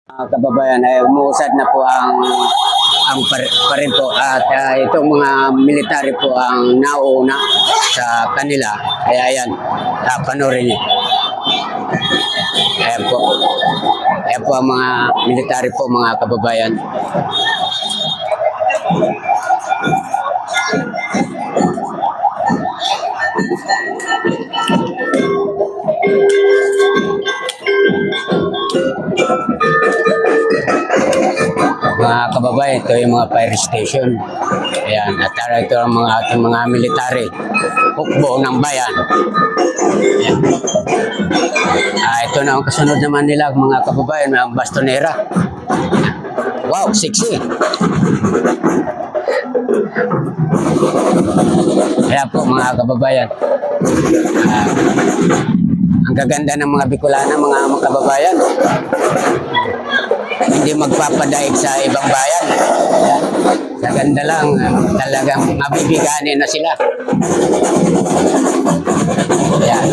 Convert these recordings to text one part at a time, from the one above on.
Kababayan ay umuusad na po ang pa rin po at itong mga military po ang nauna sa kanila. Kaya ayan, panoorin niyo. Ayan po. Ayan po ang mga military po, mga kababayan. Mga kababayan, ito yung mga fire station. Ayan, at ito ang mga ating mga military. Hukbo ng bayan. Ayan. Ito na ang kasunod naman nila, mga kababayan, ang bastonera. Wow, sexy. Ayan po, mga kababayan. Ang gaganda ng mga Bicolana, mga kababayan. Hindi magpapadaig sa ibang bayan. Sa ganda lang, talagang mabibigani na sila. Ayan.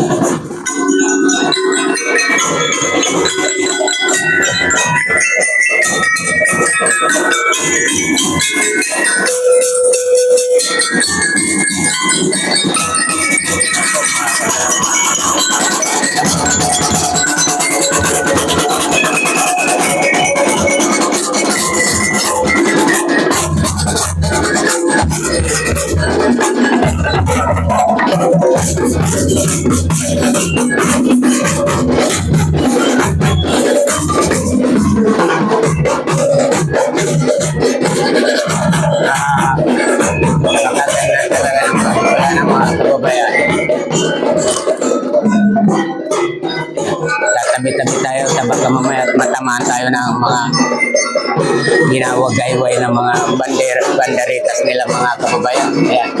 Tatabi-tabi tayo, baka mamaya matamaan tayo ng mga ginawagayway ng mga banderitas nila, mga kababayan. Ayan.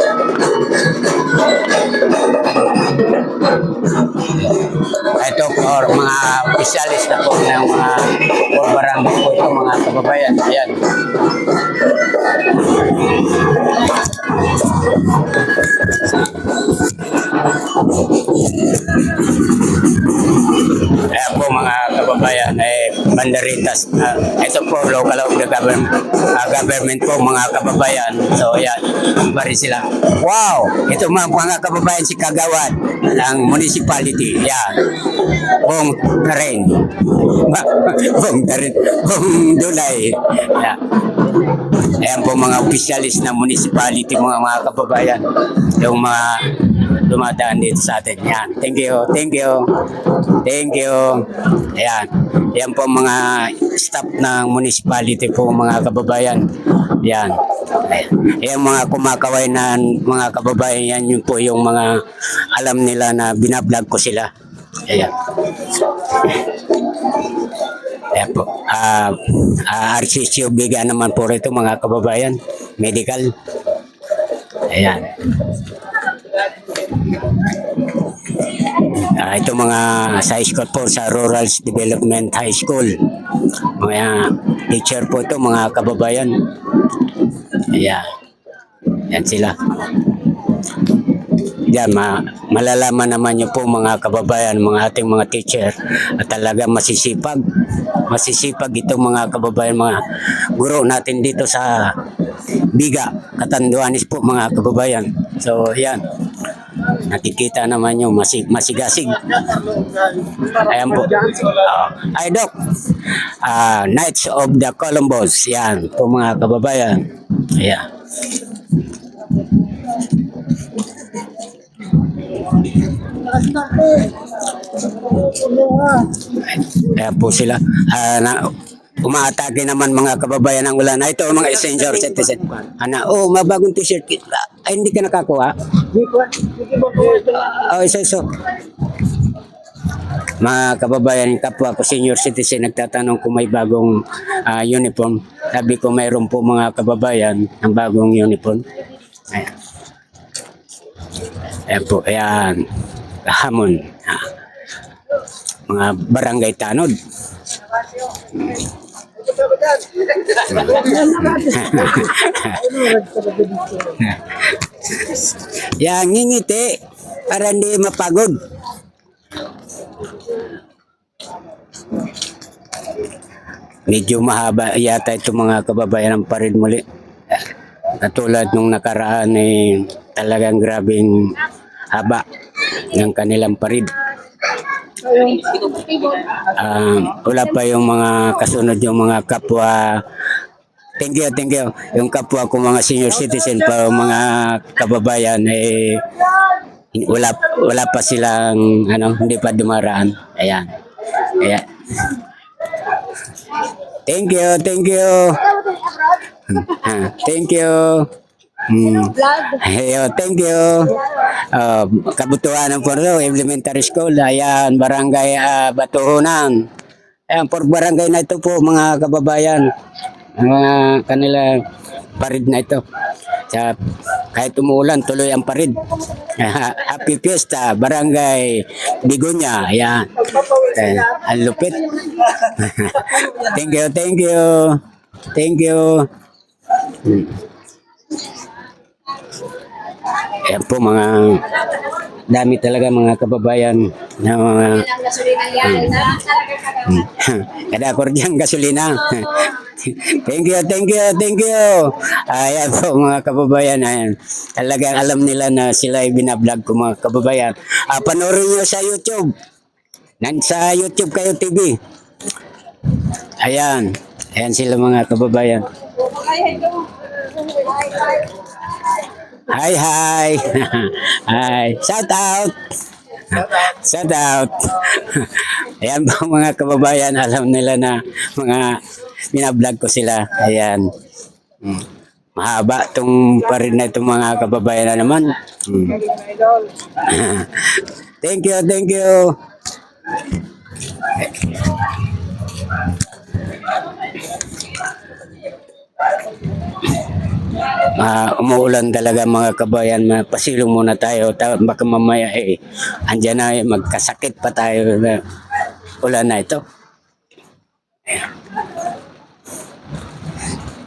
Ito po, mga opisyalis na po ng mga barangay po ito, mga kababayan. Ayan. Ayan po, mga kababayan, banderitas. Ito po, local of the government po, mga kababayan. So, ayan, bari sila. Wow! Ito mga kababayan, si Kagawad ng municipality. Ayan. Bong Karen. Bong Karen. Bong Dulay. Ayan. Ayan po, mga opisyalis na municipality, mga kababayan. Yung mga dumadaan dito sa atin. Yan. Thank you. Thank you. Thank you. Ayan. Yan po mga staff ng municipality po, mga kababayan. Yan. Ayan. Yan mga kumakaway na mga kababayan. Yan yun po yung mga alam nila na binablog ko sila. Ayan. Ayan po. RCCO biga naman po rito, mga kababayan. Medical. Ayan. Ito mga sa school po sa Rural Development High School. Mga teacher po ito, mga kababayan. Ayan. Yan sila. Yan, malalaman naman nyo po, mga kababayan, mga ating mga teacher, at talaga masisipag. Masisipag ito, mga kababayan, mga guro natin dito sa Biga, Catanduanes po, mga kababayan. So, yan. Nakikita naman yung masigasig. Ayan po. Ay, Doc. Knights of the Columbus. Yan po, mga kababayan. Ayan. Ayan po sila. Umaatake naman, mga kababayan, ng ulan. Ito mga senior citizen. Mabagong t-shirt. Ay, hindi ka nakakuha? Isa. Mga kababayan, kapwa ko senior citizen, nagtatanong kung may bagong uniform. Sabi ko mayroon po, mga kababayan, ng bagong uniform. Ayan. Ayan po, ayan. Hamon. Mga barangay tanod. Yang ngingiti para hindi mapagod. medyo mahaba yata ito mga kababayan ng parid muli. Katulad nung nakaraan talagang grabing haba ng kanilang parid. Wala pa yung mga kasunod yung mga kapwa. Thank you, thank you. Yung kapwa ko mga senior citizen pa mga kababayan wala pa silang hindi pa dumaraan. Ayan. Ayan. Thank you, thank you. Thank you. Thank you. Kabutuan ng Porto Elementary School. Ayan, Barangay Batuhunan. Ayan, for barangay na ito po mga kababayan. Mga kanila parid na ito. Kahit umuulan, tuloy ang parid. Happy Fiesta, Barangay Bigonya. Ayan. Ang lupit. Thank you, thank you. Thank you. Ayan po mga dami talaga mga kababayan na mga kada kordyang gasolina. Thank you, thank you, thank you. Ayan po mga kababayan. Ayan. Talagang alam nila na sila ay binablog ko mga kababayan. Panoorin nyo sa YouTube. Sa YouTube kayo TV. Ayan. Ayan sila mga kababayan. Hi, hi. Hi. Shout out. Shout out. Ayan po mga kababayan. Alam nila na mga binablog ko sila. Ayan. Mahaba itong pa rin na itong mga kababayan na naman. Thank you, thank you. Umuulan talaga mga kabayan, pasilong muna tayo, baka mamaya andyan na magkasakit pa tayo na ulan na ito.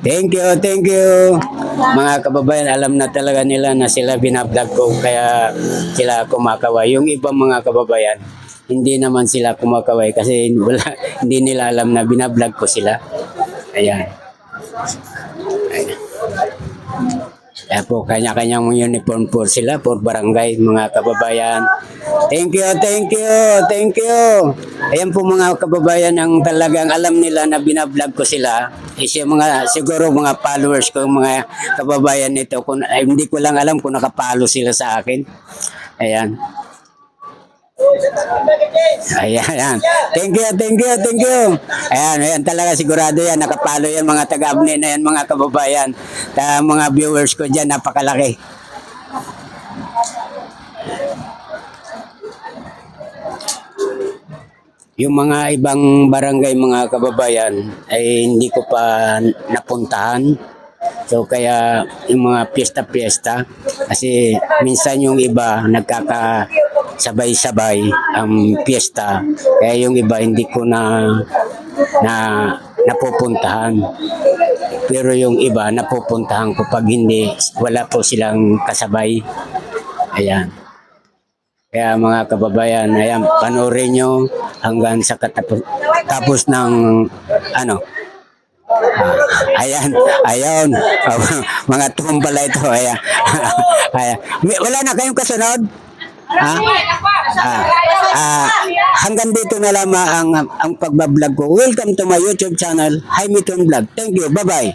Thank you, thank you. Mga kababayan, alam na talaga nila na sila binablog ko kaya sila kumakaway. Yung ibang mga kababayan, hindi naman sila kumakaway kasi hindi nila alam na binablog ko sila. Ayan. Ayan. Kaya po, kanya-kanyang uniform po sila for barangay, mga kababayan. Thank you, thank you, thank you. Ayan po mga kababayan, ang talagang alam nila na binablog ko sila. Siguro mga followers ko, mga kababayan nito, hindi ko lang alam kung nakapalo sila sa akin. Ayan. Ayan. Thank you, thank you, thank you. Ayan talaga sigurado yan. Nakapalo yan mga taga-abni na yan mga kababayan. Mga viewers ko dyan, napakalaki. Yung mga ibang barangay mga kababayan ay hindi ko pa napuntahan. So kaya yung mga piyesta-piyesta kasi minsan yung iba nagkakasabay-sabay ang piyesta kaya yung iba hindi ko na napupuntahan. Pero yung iba napupuntahan ko pag hindi wala po silang kasabay. Ayan. Kaya mga kababayan, ayan, panoorin nyo hanggang sa tapos ng ayan, mga tumbala ito, ayan. Ayan. Wala na kayong kasunod? Hanggang dito na lamang ang pagbablog ko. Welcome to my YouTube channel, Jaime Ton Vlog. Thank you, bye-bye.